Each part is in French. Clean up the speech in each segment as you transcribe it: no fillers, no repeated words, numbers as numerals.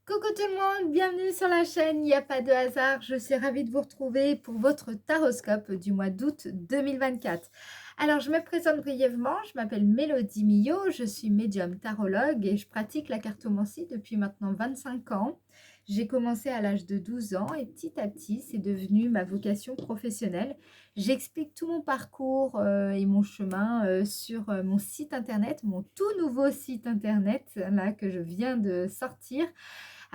Coucou tout le monde, bienvenue sur la chaîne, il n'y a pas de hasard, je suis ravie de vous retrouver pour votre taroscope du mois d'août 2024. Alors je me présente brièvement, je m'appelle Mélodie Millot, je suis médium tarologue et je pratique la cartomancie depuis maintenant 25 ans. J'ai commencé à l'âge de 12 ans et petit à petit c'est devenu ma vocation professionnelle. J'explique tout mon parcours et mon chemin sur mon site internet, mon tout nouveau site internet là que je viens de sortir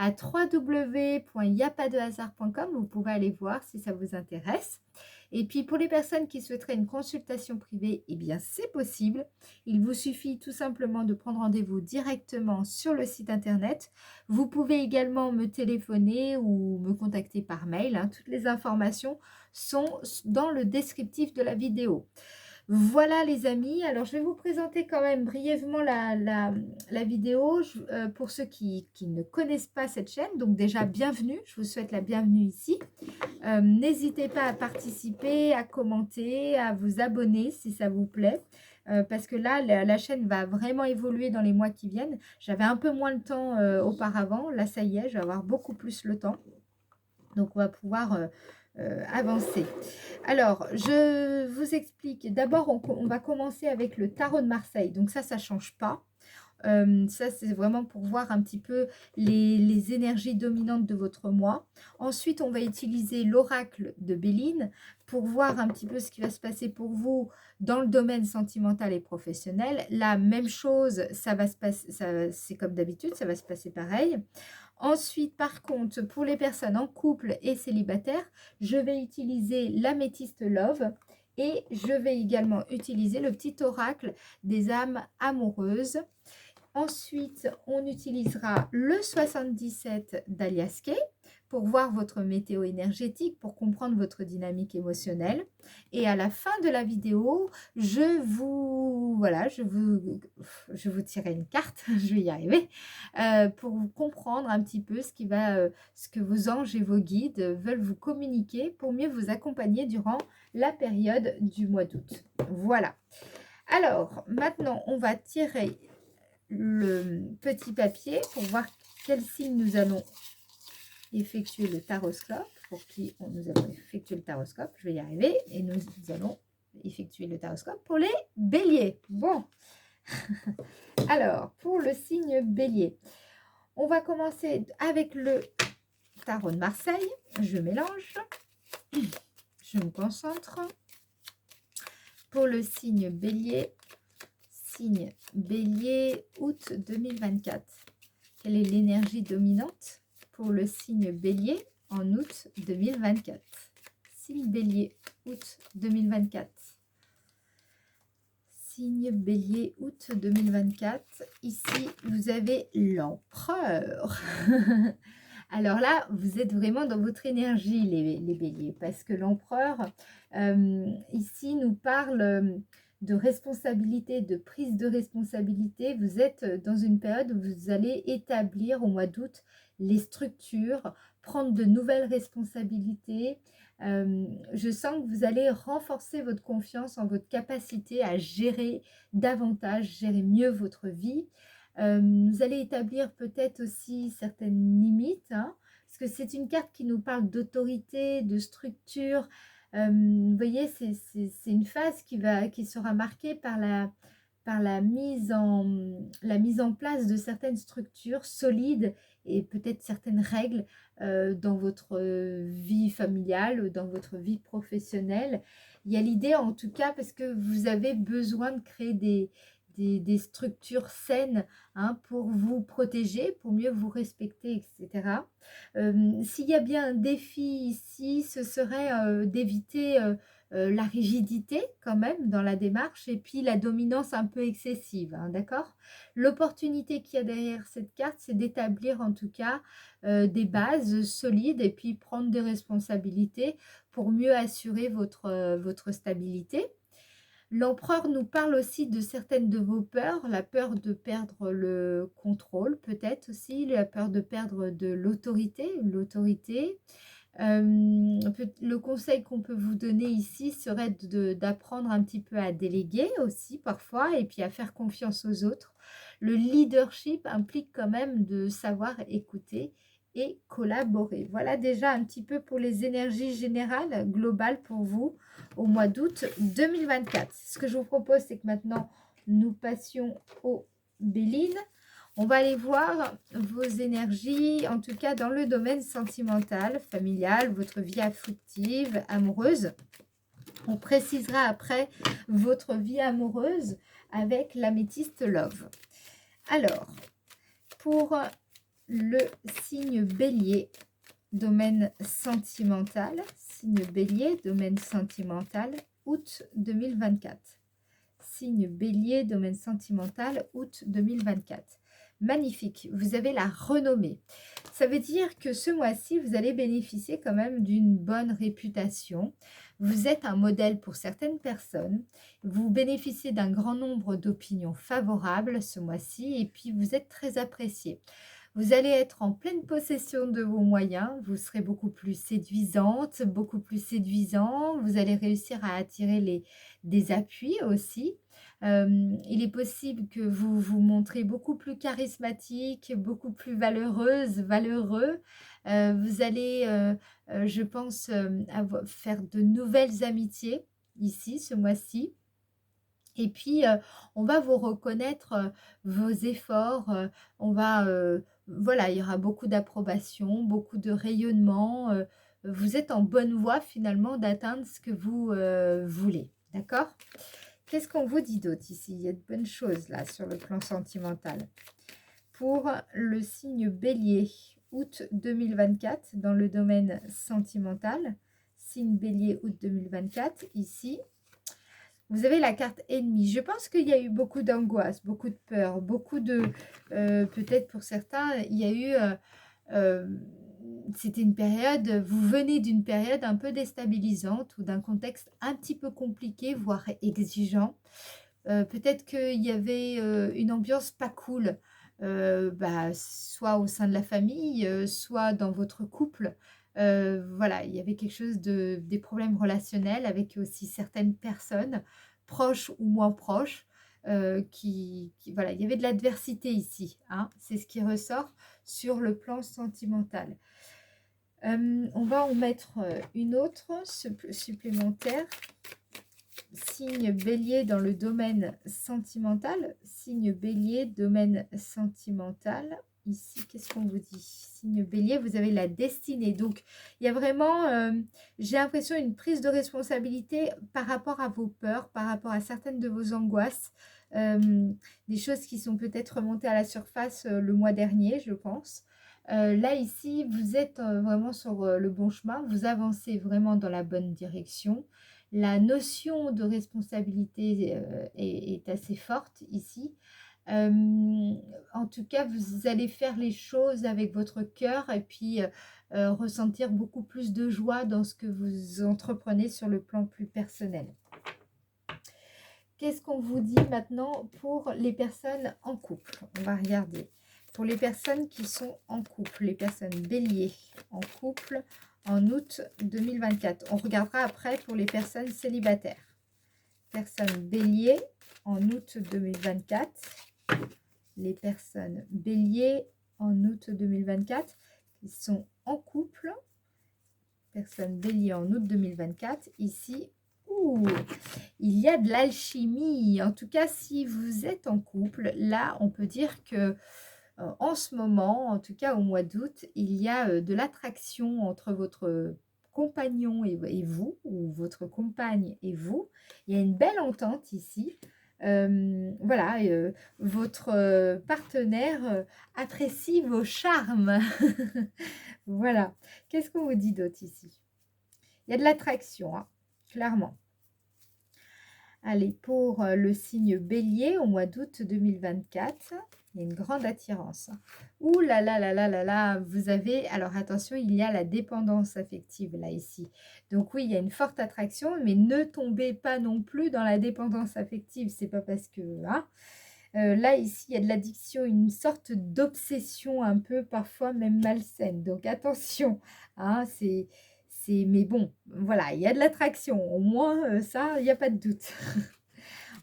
à www.yapadehasard.com. Vous pouvez aller voir si ça vous intéresse. Et puis pour les personnes qui souhaiteraient une consultation privée, eh bien c'est possible. Il vous suffit tout simplement de prendre rendez-vous directement sur le site internet. Vous pouvez également me téléphoner ou me contacter par mail, hein. Toutes les informations sont dans le descriptif de la vidéo. Voilà les amis, alors je vais vous présenter quand même brièvement la vidéo pour ceux qui ne connaissent pas cette chaîne. Donc déjà bienvenue, je vous souhaite la bienvenue ici. N'hésitez pas à participer, à commenter, à vous abonner si ça vous plaît. Parce que là, la chaîne va vraiment évoluer dans les mois qui viennent. J'avais un peu moins le temps auparavant, là ça y est, je vais avoir beaucoup plus le temps. Donc on va pouvoir avancer. Alors, je vous explique. D'abord, on va commencer avec le tarot de Marseille. Donc ça ne change pas. Ça, c'est vraiment pour voir un petit peu les énergies dominantes de votre mois. Ensuite, on va utiliser l'oracle de Béline pour voir un petit peu ce qui va se passer pour vous dans le domaine sentimental et professionnel. La même chose, ça va se passer, c'est comme d'habitude, ça va se passer pareil. Ensuite, par contre, pour les personnes en couple et célibataires, je vais utiliser l'améthyste Love et je vais également utiliser le petit oracle des âmes amoureuses. Ensuite, on utilisera le 77 d'Aliaske pour voir votre météo énergétique, pour comprendre votre dynamique émotionnelle. Et à la fin de la vidéo, je vous tirerai une carte, je vais y arriver, pour vous comprendre un petit peu ce que vos anges et vos guides veulent vous communiquer pour mieux vous accompagner durant la période du mois d'août. Voilà. Alors, maintenant, on va tirer le petit papier pour voir quel signe nous allons effectuer le taroscope, pour qui nous allons effectuer le taroscope, je vais y arriver, et nous allons effectuer le taroscope pour les béliers. Bon, alors, pour le signe bélier, on va commencer avec le tarot de Marseille, je mélange, je me concentre. Pour le signe bélier, août 2024. Quelle est l'énergie dominante pour le signe bélier en août 2024? Signe bélier, août 2024. Signe bélier, août 2024. Ici, vous avez l'empereur. Alors là, vous êtes vraiment dans votre énergie, les béliers, parce que l'empereur, ici, nous parle de responsabilité, de prise de responsabilité. Vous êtes dans une période où vous allez établir au mois d'août les structures, prendre de nouvelles responsabilités. Je sens que vous allez renforcer votre confiance en votre capacité à gérer davantage, gérer mieux votre vie. Vous allez établir peut-être aussi certaines limites, hein, parce que c'est une carte qui nous parle d'autorité, de structure. Vous voyez, c'est une phase qui sera marquée par la mise en place de certaines structures solides et peut-être certaines règles dans votre vie familiale, dans votre vie professionnelle. Il y a l'idée, en tout cas, parce que vous avez besoin de créer des structures saines, hein, pour vous protéger, pour mieux vous respecter, etc. S'il y a bien un défi ici, ce serait d'éviter la rigidité quand même dans la démarche et puis la dominance un peu excessive, hein, d'accord? L'opportunité qu'il y a derrière cette carte, c'est d'établir en tout cas des bases solides et puis prendre des responsabilités pour mieux assurer votre stabilité. L'empereur nous parle aussi de certaines de vos peurs, la peur de perdre le contrôle, peut-être aussi, la peur de perdre de l'autorité. Le conseil qu'on peut vous donner ici serait d'apprendre un petit peu à déléguer aussi parfois et puis à faire confiance aux autres. Le leadership implique quand même de savoir écouter et collaborer. Voilà déjà un petit peu pour les énergies générales, globales pour vous au mois d'août 2024. Ce que je vous propose, c'est que maintenant, nous passions aux Bélines. On va aller voir vos énergies, en tout cas dans le domaine sentimental, familial, votre vie affective, amoureuse. On précisera après votre vie amoureuse avec l'améthyste Love. Alors, pour le signe Bélier, domaine sentimental, signe Bélier, domaine sentimental, août 2024. Signe Bélier, domaine sentimental, août 2024. Magnifique, vous avez la renommée. Ça veut dire que ce mois-ci, vous allez bénéficier quand même d'une bonne réputation. Vous êtes un modèle pour certaines personnes. Vous bénéficiez d'un grand nombre d'opinions favorables ce mois-ci et puis vous êtes très apprécié. Vous allez être en pleine possession de vos moyens, vous serez beaucoup plus séduisante, beaucoup plus séduisant, vous allez réussir à attirer des appuis aussi. Il est possible que vous vous montrez beaucoup plus charismatique, beaucoup plus valeureuse, valeureux. Vous allez, je pense, faire de nouvelles amitiés ici, ce mois-ci. Et puis, on va vous reconnaître vos efforts, on va, voilà, il y aura beaucoup d'approbation, beaucoup de rayonnement. Vous êtes en bonne voie finalement d'atteindre ce que vous voulez, d'accord? Qu'est-ce qu'on vous dit d'autre ici? Il y a de bonnes choses là sur le plan sentimental. Pour le signe Bélier, août 2024, dans le domaine sentimental, signe Bélier, août 2024, ici, vous avez la carte ennemie. Je pense qu'il y a eu beaucoup d'angoisse, beaucoup de peur, beaucoup de... peut-être pour certains, il y a eu... c'était une période, vous venez d'une période un peu déstabilisante ou d'un contexte un petit peu compliqué, voire exigeant. Peut-être qu'il y avait une ambiance pas cool, soit au sein de la famille, soit dans votre couple. Voilà, il y avait quelque chose des problèmes relationnels avec aussi certaines personnes, proches ou moins proches, voilà, il y avait de l'adversité ici, hein, c'est ce qui ressort sur le plan sentimental. On va en mettre une autre supplémentaire. Signe Bélier dans le domaine sentimental. Signe Bélier, domaine sentimental. Ici, qu'est-ce qu'on vous dit? Signe Bélier, vous avez la destinée. Donc, il y a vraiment, j'ai l'impression, une prise de responsabilité par rapport à vos peurs, par rapport à certaines de vos angoisses. Des choses qui sont peut-être remontées à la surface le mois dernier, je pense. Là, ici, vous êtes vraiment sur le bon chemin. Vous avancez vraiment dans la bonne direction. La notion de responsabilité est assez forte ici. En tout cas, vous allez faire les choses avec votre cœur et puis ressentir beaucoup plus de joie dans ce que vous entreprenez sur le plan plus personnel. Qu'est-ce qu'on vous dit maintenant pour les personnes en couple? On va regarder. Pour les personnes qui sont en couple, les personnes béliers en couple en août 2024. On regardera après pour les personnes célibataires. Personnes béliers en août 2024. Les personnes béliers en août 2024 qui sont en couple. Personnes béliers en août 2024. Ici, il y a de l'alchimie. En tout cas, si vous êtes en couple, là, on peut dire que en ce moment, en tout cas au mois d'août, il y a de l'attraction entre votre compagnon et vous, ou votre compagne et vous. Il y a une belle entente ici. Voilà, votre partenaire apprécie vos charmes. Voilà. Qu'est-ce qu'on vous dit d'autre ici? Il y a de l'attraction, hein, clairement. Allez, pour le signe bélier au mois d'août 2024, il y a une grande attirance. Ouh là là là là là là, vous avez... Alors attention, il y a la dépendance affective là, ici. Donc oui, il y a une forte attraction, mais ne tombez pas non plus dans la dépendance affective. C'est pas parce que... Hein, là, ici, il y a de l'addiction, une sorte d'obsession un peu, parfois même malsaine. Donc attention, hein, mais bon, voilà, il y a de l'attraction. Au moins, ça, il n'y a pas de doute.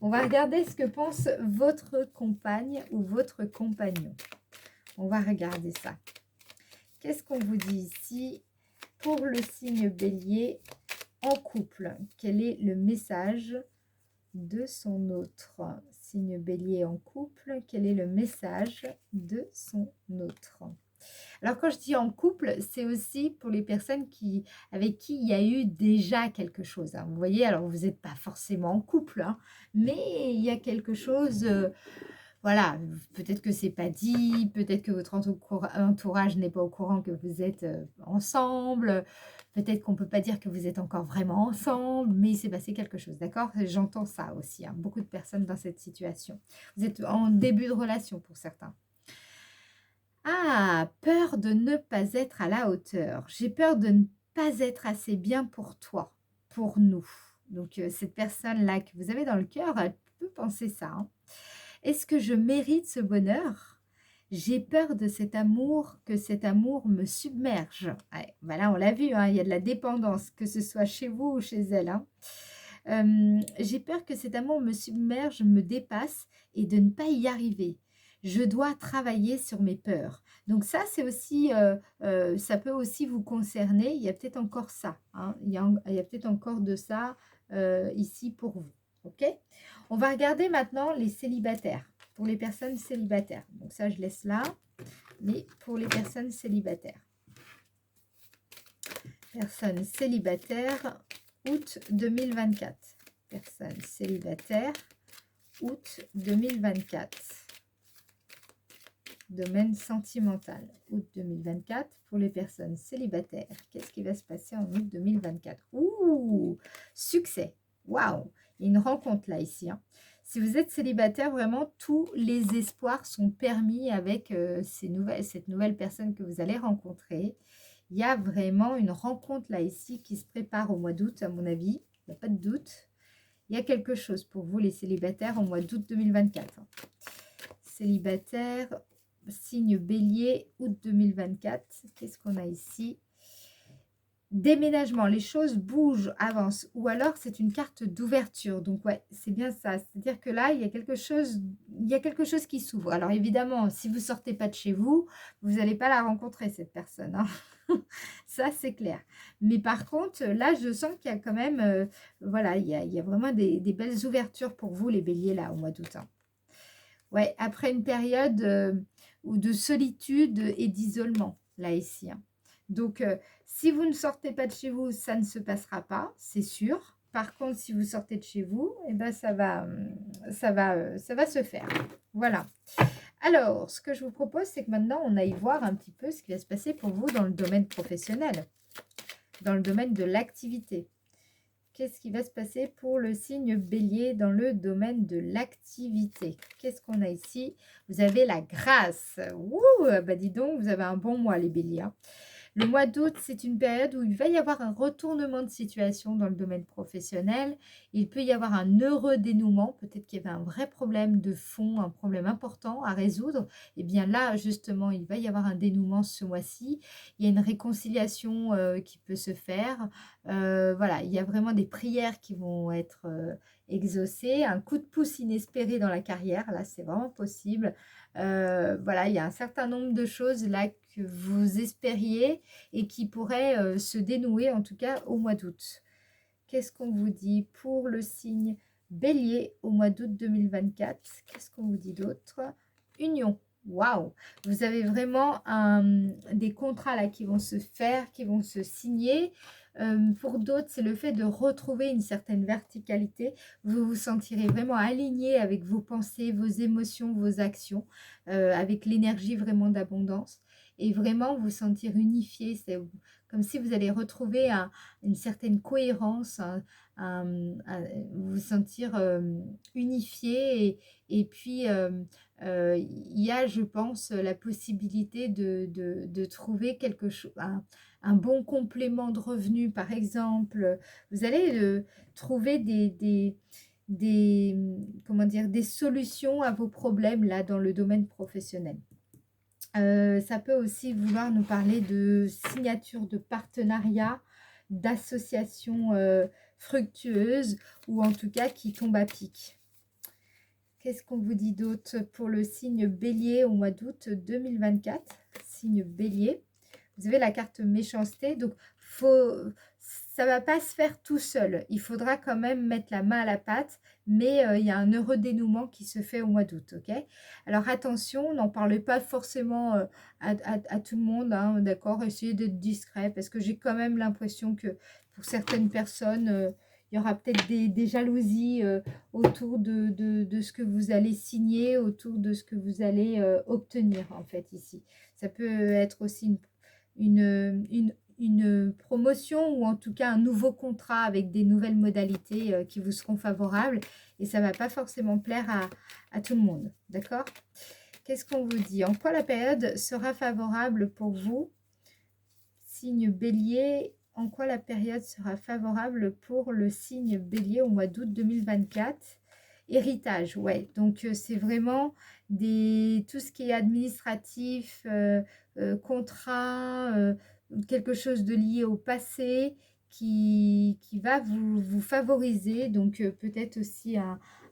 On va regarder ce que pense votre compagne ou votre compagnon. On va regarder ça. Qu'est-ce qu'on vous dit ici pour le signe bélier en couple? Quel est le message de son autre? Signe bélier en couple, quel est le message de son autre? Alors quand je dis en couple, c'est aussi pour les personnes avec qui il y a eu déjà quelque chose, hein. Vous voyez, alors vous n'êtes pas forcément en couple, hein, mais il y a quelque chose, voilà, peut-être que c'est pas dit, peut-être que votre entourage n'est pas au courant que vous êtes ensemble, peut-être qu'on ne peut pas dire que vous êtes encore vraiment ensemble, mais il s'est passé quelque chose, d'accord? J'entends ça aussi, hein, beaucoup de personnes dans cette situation. Vous êtes en début de relation pour certains. Ah, peur de ne pas être à la hauteur. J'ai peur de ne pas être assez bien pour toi, pour nous. Donc, cette personne-là que vous avez dans le cœur, elle peut penser ça, hein. Est-ce que je mérite ce bonheur? J'ai peur de cet amour, que cet amour me submerge. Ouais, voilà, on l'a vu, hein, il y a de la dépendance, que ce soit chez vous ou chez elle, hein. J'ai peur que cet amour me submerge, me dépasse et de ne pas y arriver. Je dois travailler sur mes peurs. Donc ça, c'est aussi, ça peut aussi vous concerner. Il y a peut-être encore ça, hein. Il y a peut-être encore de ça ici pour vous. OK? On va regarder maintenant les célibataires. Pour les personnes célibataires. Donc ça, je laisse là. Mais pour les personnes célibataires. Personnes célibataires, août 2024. Personnes célibataires, août 2024. Domaine sentimental, août 2024. Pour les personnes célibataires, qu'est-ce qui va se passer en août 2024? Ouh, succès. Waouh, il y a une rencontre là, ici, hein. Si vous êtes célibataire, vraiment, tous les espoirs sont permis avec cette nouvelle personne que vous allez rencontrer. Il y a vraiment une rencontre là, ici, qui se prépare au mois d'août, à mon avis. Il n'y a pas de doute. Il y a quelque chose pour vous, les célibataires, au mois d'août 2024. Célibataire, signe bélier, août 2024. Qu'est-ce qu'on a ici? Déménagement, les choses bougent, avancent, ou alors c'est une carte d'ouverture. Donc ouais, c'est bien ça. C'est-à-dire que là, il y a quelque chose qui s'ouvre. Alors évidemment, si vous sortez pas de chez vous, vous n'allez pas la rencontrer, cette personne, hein. Ça, c'est clair. Mais par contre, là, je sens qu'il y a quand même, voilà, il y a vraiment des belles ouvertures pour vous, les béliers, là, au mois d'août, hein. Ouais, après une période ou de solitude et d'isolement, là, ici, hein. Donc, si vous ne sortez pas de chez vous, ça ne se passera pas, c'est sûr. Par contre, si vous sortez de chez vous, eh ben, ça va se faire. Voilà. Alors, ce que je vous propose, c'est que maintenant, on aille voir un petit peu ce qui va se passer pour vous dans le domaine professionnel, dans le domaine de l'activité. Qu'est-ce qui va se passer pour le signe bélier dans le domaine de l'activité? Qu'est-ce qu'on a ici? Vous avez la grâce. Ouh, bah dis donc, vous avez un bon mois, les béliers, hein. Le mois d'août, c'est une période où il va y avoir un retournement de situation dans le domaine professionnel. Il peut y avoir un heureux dénouement. Peut-être qu'il y avait un vrai problème de fond, un problème important à résoudre. Et bien là, justement, il va y avoir un dénouement ce mois-ci. Il y a une réconciliation qui peut se faire. Voilà, il y a vraiment des prières qui vont être exaucées. Un coup de pouce inespéré dans la carrière, là, c'est vraiment possible. Voilà, il y a un certain nombre de choses là que vous espériez et qui pourraient se dénouer, en tout cas au mois d'août. Qu'est-ce qu'on vous dit pour le signe bélier au mois d'août 2024? Qu'est-ce qu'on vous dit d'autre? Union. Waouh! Vous avez vraiment des contrats là qui vont se faire, qui vont se signer. Pour d'autres, c'est le fait de retrouver une certaine verticalité. Vous vous sentirez vraiment aligné avec vos pensées, vos émotions, vos actions, avec l'énergie vraiment d'abondance. Et vraiment vous sentir unifié. C'est comme si vous allez retrouver une certaine cohérence, vous sentir unifié. Et puis, il y a, je pense, la possibilité de trouver quelque chose, un bon complément de revenu, par exemple. Vous allez trouver comment dire, des solutions à vos problèmes là dans le domaine professionnel. Ça peut aussi vouloir nous parler de signature de partenariat, d'associations fructueuses ou en tout cas qui tombent à pic. Qu'est-ce qu'on vous dit d'autre pour le signe bélier au mois d'août 2024? Signe bélier. Vous avez la carte méchanceté, donc ça va pas se faire tout seul. Il faudra quand même mettre la main à la pâte, mais il y a un heureux dénouement qui se fait au mois d'août, ok? Alors attention, n'en parlez pas forcément à tout le monde, hein, d'accord? Essayez d'être discret, parce que j'ai quand même l'impression que pour certaines personnes, il y aura peut-être des jalousies autour de ce que vous allez signer, autour de ce que vous allez obtenir, en fait, ici. Ça peut être aussi une promotion ou en tout cas un nouveau contrat avec des nouvelles modalités qui vous seront favorables et ça ne va pas forcément plaire à tout le monde, d'accord? Qu'est-ce qu'on vous dit? En quoi la période sera favorable pour vous? Signe bélier, en quoi la période sera favorable pour le signe bélier au mois d'août 2024? Héritage, ouais, donc c'est vraiment tout ce qui est administratif, contrat, quelque chose de lié au passé qui va vous favoriser. Donc peut-être aussi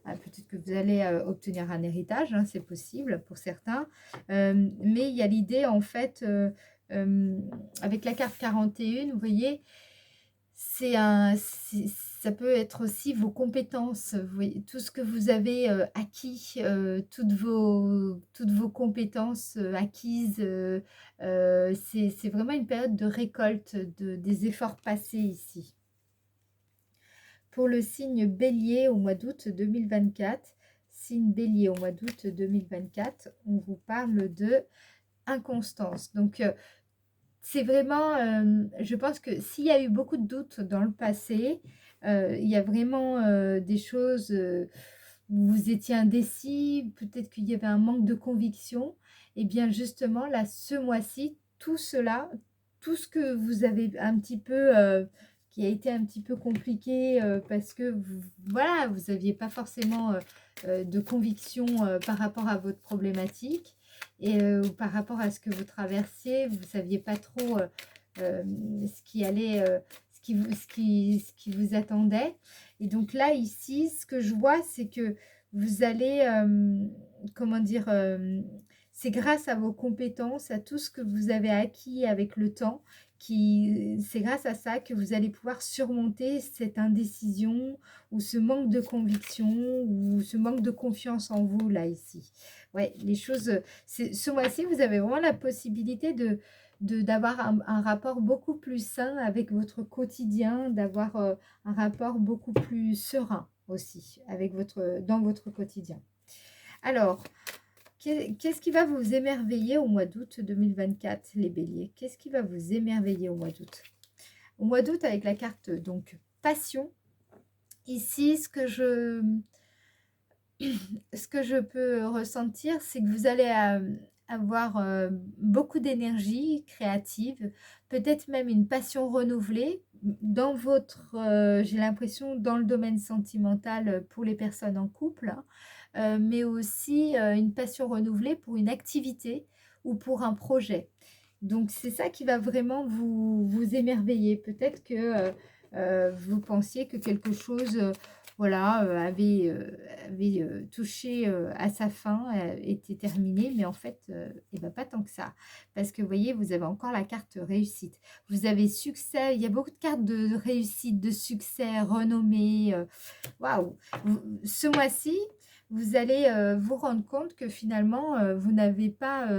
peut-être que vous allez obtenir un héritage, hein, c'est possible pour certains. Mais il y a l'idée en fait, avec la carte 41, vous voyez, ça peut être aussi vos compétences, vous voyez, tout ce que vous avez acquis, toutes vos compétences acquises. C'est vraiment une période de récolte des efforts passés ici. Pour le signe bélier au mois d'août 2024, signe bélier au mois d'août 2024, on vous parle de inconstance. Donc, c'est vraiment, je pense que s'il y a eu beaucoup de doutes dans le passé, il y a vraiment des choses où vous étiez indécis, peut-être qu'il y avait un manque de conviction. Et bien justement, là, ce mois-ci, tout cela, tout ce que vous avez un petit peu, qui a été un petit peu compliqué parce que voilà, vous n'aviez pas forcément de conviction par rapport à votre problématique et par rapport à ce que vous traversiez, vous ne saviez pas trop ce qui allait, ce qui vous attendait. Et donc là, ici, ce que je vois, c'est que vous allez, comment dire, c'est grâce à vos compétences, à tout ce que vous avez acquis avec le temps, c'est grâce à ça que vous allez pouvoir surmonter cette indécision ou ce manque de conviction ou ce manque de confiance en vous, là, ici. Ouais, les choses, ce mois-ci, vous avez vraiment la possibilité d'avoir un rapport beaucoup plus sain avec votre quotidien, d'avoir un rapport beaucoup plus serein aussi dans votre quotidien. Alors, qu'est-ce qui va vous émerveiller au mois d'août 2024, les béliers? Qu'est-ce qui va vous émerveiller au mois d'août? Au mois d'août, avec la carte donc passion, ici, ce que je peux ressentir, c'est que vous allez avoir beaucoup d'énergie créative, peut-être même une passion renouvelée dans j'ai l'impression, dans le domaine sentimental pour les personnes en couple, hein, mais aussi une passion renouvelée pour une activité ou pour un projet. Donc c'est ça qui va vraiment vous émerveiller. Peut-être que vous pensiez que quelque chose voilà, avait touché à sa fin, était terminé, mais en fait, et ben, pas tant que ça. Parce que vous voyez, vous avez encore la carte réussite. Vous avez succès, il y a beaucoup de cartes de réussite, de succès, renommée. Waouh! Ce mois-ci, vous allez vous rendre compte que finalement, vous n'avez pas...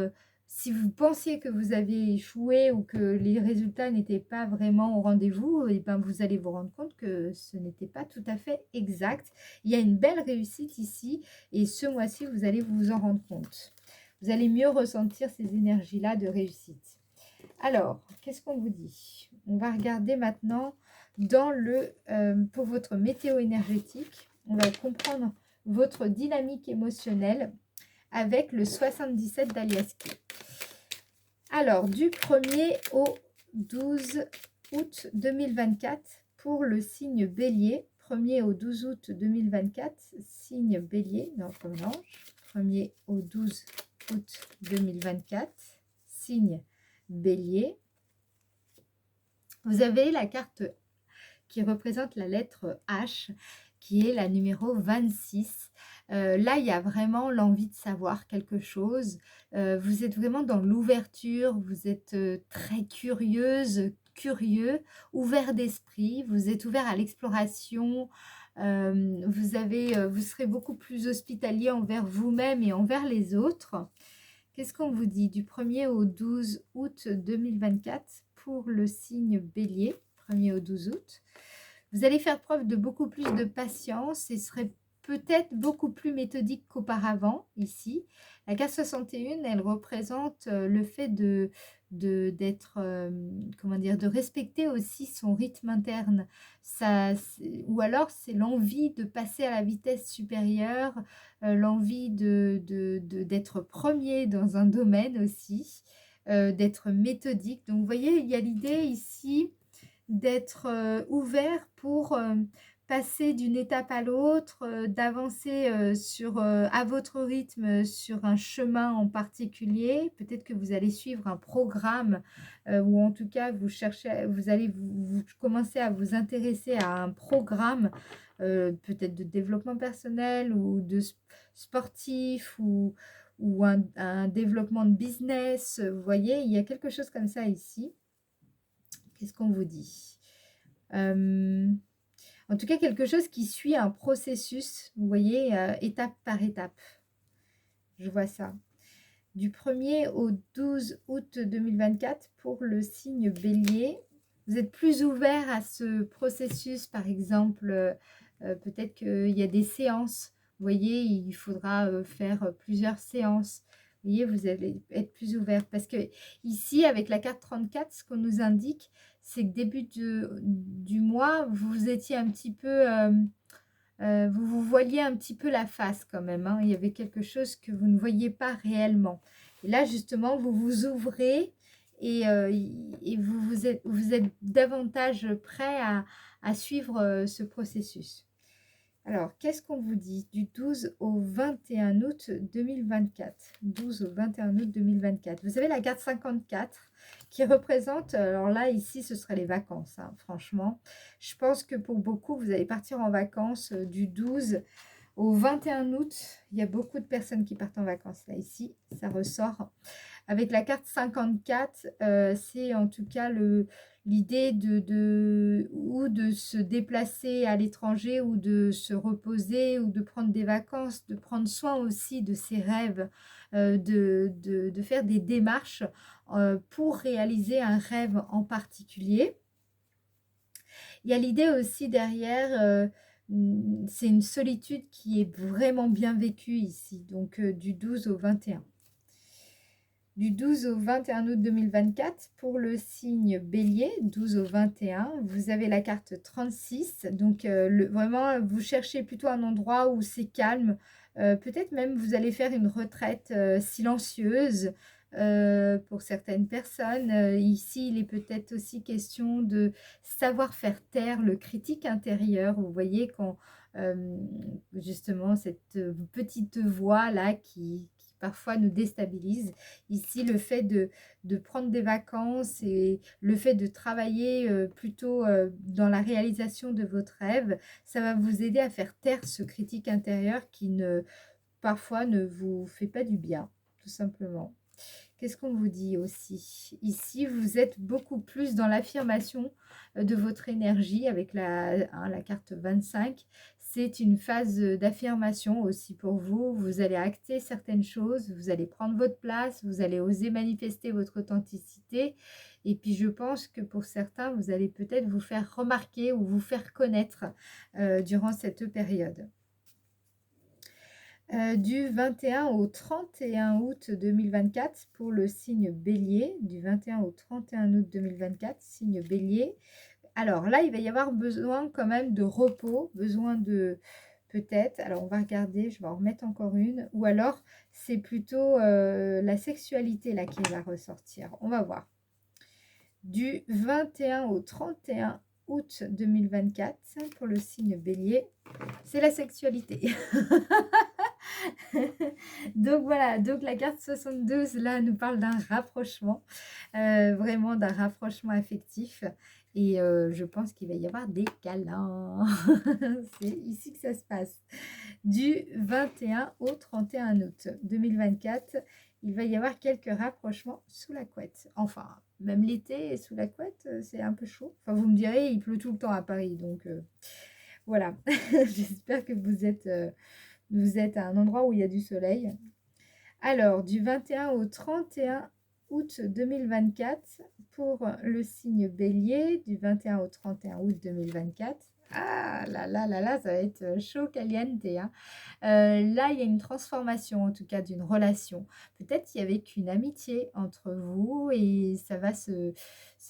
si vous pensiez que vous aviez échoué ou que les résultats n'étaient pas vraiment au rendez-vous, et ben vous allez vous rendre compte que ce n'était pas tout à fait exact. Il y a une belle réussite ici et ce mois-ci, vous allez vous en rendre compte. Vous allez mieux ressentir ces énergies-là de réussite. Alors, qu'est-ce qu'on vous dit? On va regarder maintenant pour votre météo énergétique. On va comprendre votre dynamique émotionnelle avec le 77 d'Aliaski. Alors, du 1er au 12 août 2024, pour le signe bélier, 1er au 12 août 2024, signe bélier, non, je mélange, 1er au 12 août 2024, signe bélier. Vous avez la carte qui représente la lettre H, qui est la numéro 26. Là, il y a vraiment l'envie de savoir quelque chose. Vous êtes vraiment dans l'ouverture, vous êtes très curieuse, curieux, ouvert d'esprit, vous êtes ouvert à l'exploration, vous serez beaucoup plus hospitalier envers vous-même et envers les autres. Qu'est-ce qu'on vous dit du 1er au 12 août 2024 pour le signe Bélier, 1er au 12 août? Vous allez faire preuve de beaucoup plus de patience et serez peut-être beaucoup plus méthodique qu'auparavant ici. La carte 61, elle représente le fait d'être, comment dire, de respecter aussi son rythme interne. Ou alors c'est l'envie de passer à la vitesse supérieure, l'envie d'être premier dans un domaine aussi, d'être méthodique. Donc vous voyez, il y a l'idée ici d'être ouvert pour passer d'une étape à l'autre, d'avancer à votre rythme sur un chemin en particulier. Peut-être que vous allez suivre un programme ou en tout cas vous allez vous commencer à vous intéresser à un programme peut-être de développement personnel ou de sportif ou un développement de business. Vous voyez, il y a quelque chose comme ça ici. Qu'est-ce qu'on vous dit? En tout cas, quelque chose qui suit un processus, vous voyez, étape par étape. Je vois ça. Du 1er au 12 août 2024, pour le signe Bélier, vous êtes plus ouvert à ce processus, par exemple, peut-être qu'il y a des séances. Vous voyez, il faudra faire plusieurs séances. Vous voyez, vous allez être plus ouvert. Parce que ici, avec la carte 34, ce qu'on nous indique, c'est que début du mois, vous étiez un petit peu... vous vous voiliez un petit peu la face quand même. Hein. Il y avait quelque chose que vous ne voyiez pas réellement. Et là, justement, vous vous ouvrez et vous êtes davantage prêt à suivre ce processus. Alors, qu'est-ce qu'on vous dit du 12 au 21 août 2024 12 au 21 août 2024. Vous avez la carte 54 qui représente, alors là, ici, ce seraient les vacances, hein, franchement. Je pense que pour beaucoup, vous allez partir en vacances du 12 au 21 août. Il y a beaucoup de personnes qui partent en vacances, là, ici, ça ressort. Avec la carte 54, c'est en tout cas l'idée de se déplacer à l'étranger ou de se reposer ou de prendre des vacances, de prendre soin aussi de ses rêves, de faire des démarches pour réaliser un rêve en particulier. Il y a l'idée aussi derrière, c'est une solitude qui est vraiment bien vécue ici, donc du 12 au 21. Du 12 au 21 août 2024, pour le signe Bélier, 12 au 21, vous avez la carte 36. Donc, vraiment, vous cherchez plutôt un endroit où c'est calme. Peut-être même vous allez faire une retraite silencieuse pour certaines personnes. Ici, il est peut-être aussi question de savoir faire taire le critique intérieur. Vous voyez, quand justement cette petite voix-là qui parfois nous déstabilise. Ici, le fait de prendre des vacances et le fait de travailler plutôt dans la réalisation de votre rêve, ça va vous aider à faire taire ce critique intérieur qui parfois ne vous fait pas du bien, tout simplement. Qu'est-ce qu'on vous dit aussi? Ici, vous êtes beaucoup plus dans l'affirmation de votre énergie avec la carte 25. C'est une phase d'affirmation aussi pour vous. Vous allez acter certaines choses, vous allez prendre votre place, vous allez oser manifester votre authenticité. Et puis, je pense que pour certains, vous allez peut-être vous faire remarquer ou vous faire connaître durant cette période. Du 21 au 31 août 2024 pour le signe Bélier, du 21 au 31 août 2024, signe Bélier. Alors là, il va y avoir besoin quand même de repos, besoin de peut-être, alors on va regarder, je vais en remettre encore une, ou alors c'est plutôt la sexualité là qui va ressortir. On va voir. Du 21 au 31 août 2024 pour le signe Bélier, c'est la sexualité. Donc voilà, donc la carte 72 là nous parle d'un rapprochement, vraiment d'un rapprochement affectif et je pense qu'il va y avoir des câlins. C'est ici que ça se passe. Du 21 au 31 août 2024, il va y avoir quelques rapprochements sous la couette. Enfin, même l'été sous la couette, c'est un peu chaud. Enfin, vous me direz, il pleut tout le temps à Paris, donc voilà. J'espère que vous êtes à un endroit où il y a du soleil. Alors, du 21 au 31 août 2024, pour le signe Bélier, du 21 au 31 août 2024. Ah là là là là, ça va être chaud caliente, hein. Là, il y a une transformation, en tout cas, d'une relation. Peut-être il y avait qu'une amitié entre vous et ça va se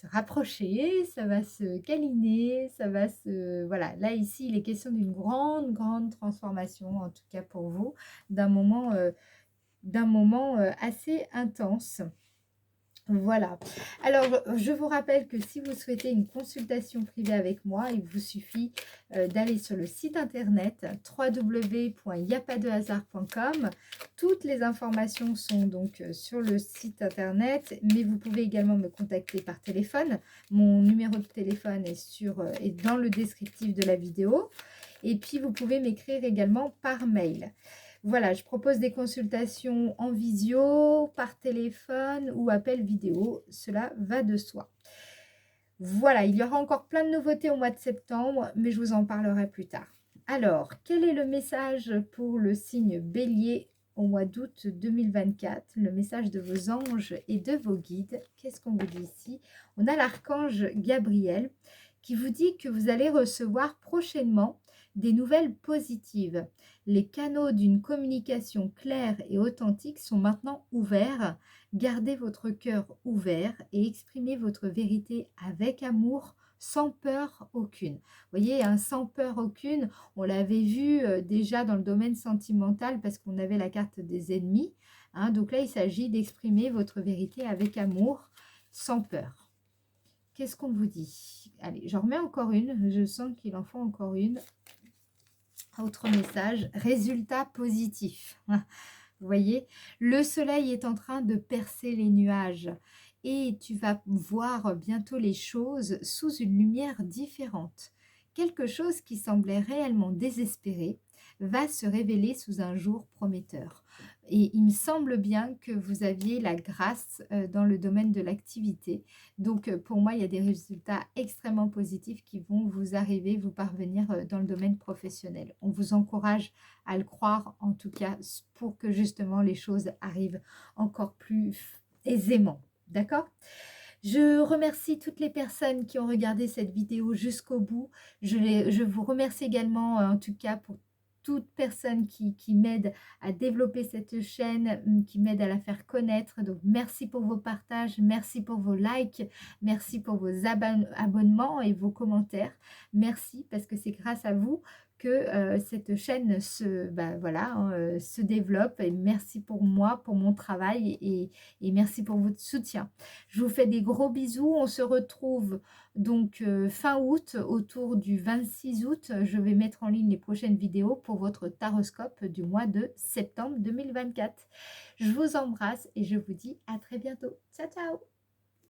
rapprocher, ça va se câliner, ça va se... Voilà, là, ici, il est question d'une grande, grande transformation, en tout cas pour vous, d'un moment assez intense. Voilà. Alors, je vous rappelle que si vous souhaitez une consultation privée avec moi, il vous suffit d'aller sur le site internet www.yapadehasard.com. Toutes les informations sont donc sur le site internet, mais vous pouvez également me contacter par téléphone. Mon numéro de téléphone est dans le descriptif de la vidéo. Et puis, vous pouvez m'écrire également par mail. Voilà, je propose des consultations en visio, par téléphone ou appel vidéo. Cela va de soi. Voilà, il y aura encore plein de nouveautés au mois de septembre, mais je vous en parlerai plus tard. Alors, quel est le message pour le signe Bélier au mois d'août 2024? Le message de vos anges et de vos guides. Qu'est-ce qu'on vous dit ici? On a l'archange Gabriel qui vous dit que vous allez recevoir prochainement des nouvelles positives. Les canaux d'une communication claire et authentique sont maintenant ouverts. Gardez votre cœur ouvert et exprimez votre vérité avec amour, sans peur aucune. Vous voyez, un sans peur aucune, on l'avait vu déjà dans le domaine sentimental parce qu'on avait la carte des ennemis. Hein, donc là, il s'agit d'exprimer votre vérité avec amour, sans peur. Qu'est-ce qu'on vous dit? Allez, j'en remets encore une. Je sens qu'il en faut encore une. Autre message, résultat positif. Vous voyez, le soleil est en train de percer les nuages et tu vas voir bientôt les choses sous une lumière différente. Quelque chose qui semblait réellement désespéré va se révéler sous un jour prometteur. Et il me semble bien que vous aviez la grâce dans le domaine de l'activité. Donc pour moi, il y a des résultats extrêmement positifs qui vont vous arriver, vous parvenir dans le domaine professionnel. On vous encourage à le croire, en tout cas, pour que justement les choses arrivent encore plus aisément. D'accord ? Je remercie toutes les personnes qui ont regardé cette vidéo jusqu'au bout. Je vous remercie également, en tout cas, pour toute personne qui m'aide à développer cette chaîne, qui m'aide à la faire connaître. Donc, merci pour vos partages, merci pour vos likes, merci pour vos abonnements et vos commentaires. Merci parce que c'est grâce à vous que cette chaîne se développe. Et merci pour moi, pour mon travail et merci pour votre soutien. Je vous fais des gros bisous. On se retrouve donc fin août, autour du 26 août. Je vais mettre en ligne les prochaines vidéos pour votre taroscope du mois de septembre 2024. Je vous embrasse et je vous dis à très bientôt. Ciao, ciao!